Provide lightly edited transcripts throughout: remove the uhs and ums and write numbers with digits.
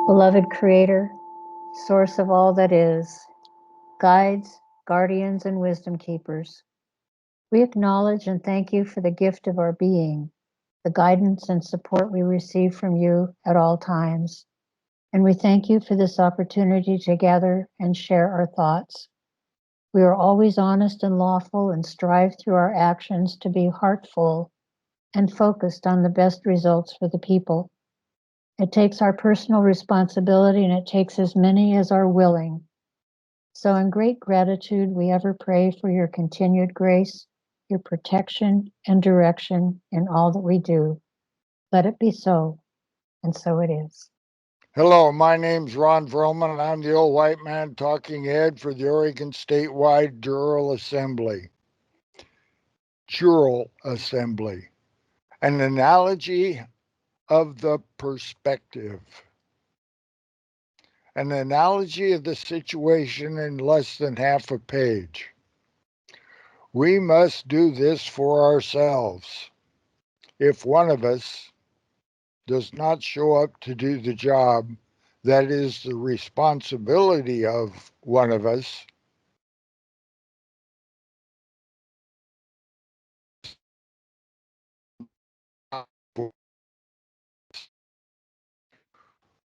Beloved Creator, source of all that is, guides, guardians, and wisdom keepers, we acknowledge and thank you for the gift of our being, the guidance and support we receive from you at all times. And we thank you for this opportunity to gather and share our thoughts. We are always honest and lawful and strive through our actions to be heartful and focused on the best results for the people. It takes our personal responsibility and it takes as many as are willing. So, in great gratitude, we ever pray for your continued grace, your protection, and direction in all that we do. Let it be so, and so it is. Hello, my name's Ron Vroman, and I'm the old white man talking head for the Oregon Statewide Jural Assembly. Jural Assembly, an analogy of the perspective, an analogy of the situation in less than half a page. We must do this for ourselves. If one of us does not show up to do the job that is the responsibility of one of us,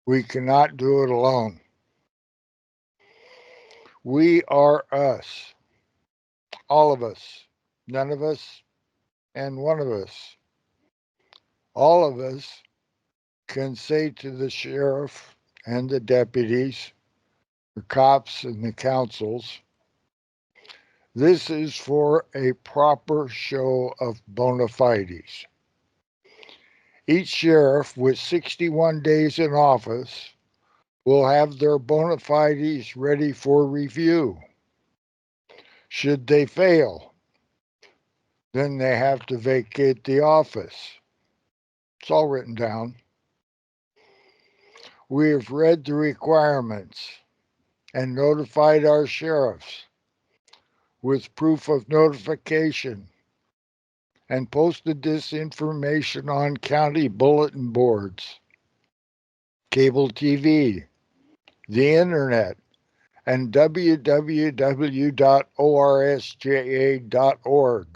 we cannot do it alone. We are us, all of us, none of us, and one of us. All of us can say to the sheriff and the deputies, the cops and the councils, this is for a proper show of bona fides. Each sheriff with 61 days in office will have their bona fides ready for review. Should they fail, then they have to vacate the office. It's all written down. We have read the requirements and notified our sheriffs with proof of notification and posted this information on county bulletin boards, cable TV, the internet, and www.orsja.org.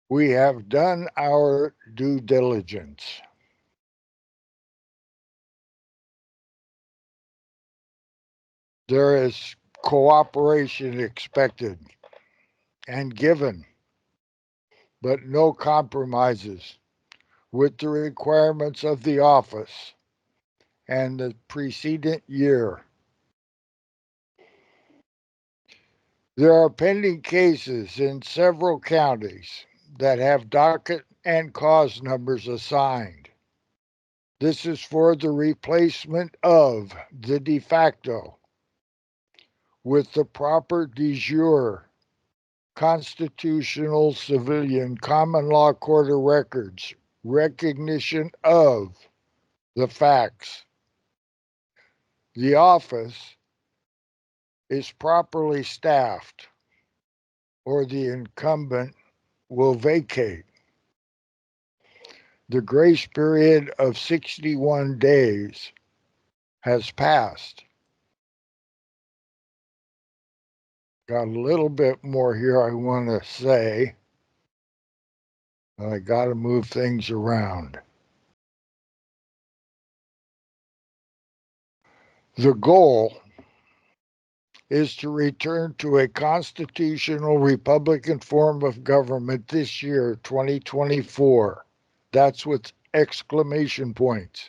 We have done our due diligence. There is cooperation expected and given, but no compromises with the requirements of the office and the precedent year. There are pending cases in several counties that have docket and cause numbers assigned. This is for the replacement of the de facto with the proper de jure constitutional civilian common law court of records recognition of the facts. The office is properly staffed or the incumbent will vacate. The grace period of 61 days has passed. Got a little bit more here I want to say. I got to move things around. The goal is to return to a constitutional Republican form of government this year, 2024. That's with exclamation points.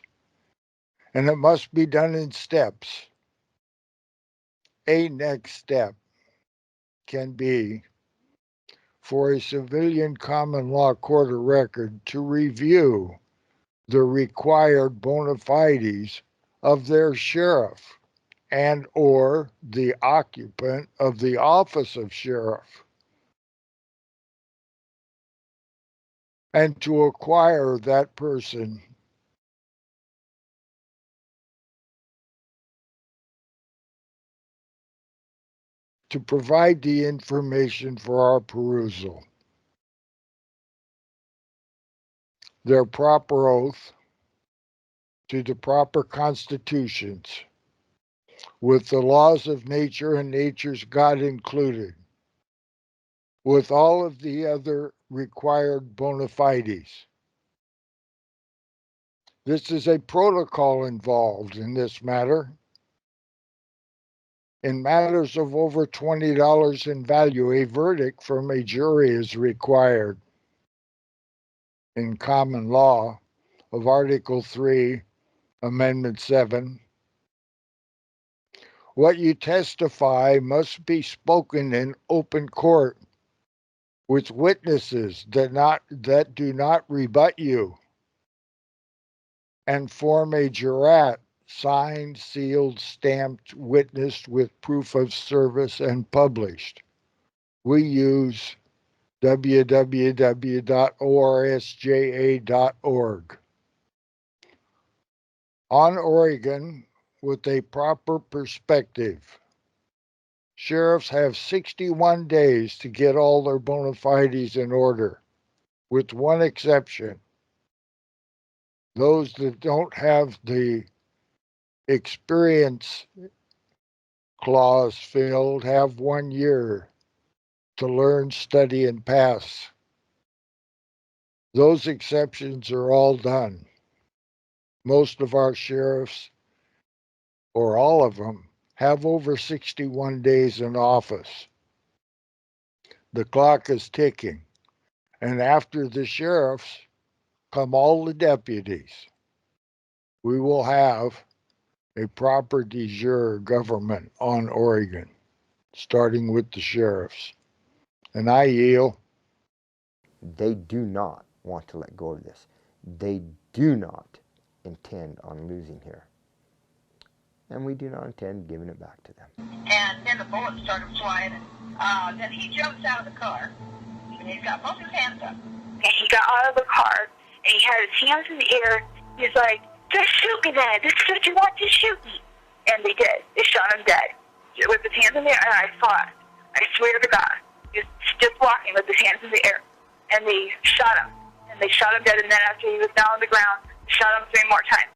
And it must be done in steps. A next step can be for a civilian common law court of record to review the required bona fides of their sheriff and or the occupant of the office of sheriff, and to acquire that person to provide the information for our perusal. Their proper oath, to the proper constitutions, with the laws of nature and nature's God included, with all of the other required bona fides. This is a protocol involved in this matter. In matters of over $20 in value, a verdict from a jury is required in common law of Article 3, Amendment 7. What you testify must be spoken in open court with witnesses that do not rebut you, and form a jurat, signed, sealed, stamped, witnessed with proof of service, and published. We use www.orsja.org. On Oregon, with a proper perspective, sheriffs have 61 days to get all their bona fides in order, with one exception. Those that don't have the experience clause filled have 1 year to learn, study, and pass. Those exceptions are all done. Most of our sheriffs, or all of them, have over 61 days in office. The clock is ticking. And after the sheriffs come all the deputies. We will have a proper de jure government on Oregon, starting with the sheriffs. And I yield. They do not want to let go of this. They do not intend on losing here. And we do not intend giving it back to them. And then the bullets started flying. Then he jumps out of the car. And he's got both his hands up. And he got out of the car, and he had his hands in the air. He's like, just shoot me then. This is what you want, just shoot me. And they did. They shot him dead. With his hands in the air, and I saw it. I swear to God. He was just walking with his hands in the air. And they shot him. And they shot him dead, and then after he was down on the ground, they shot him 3 more times.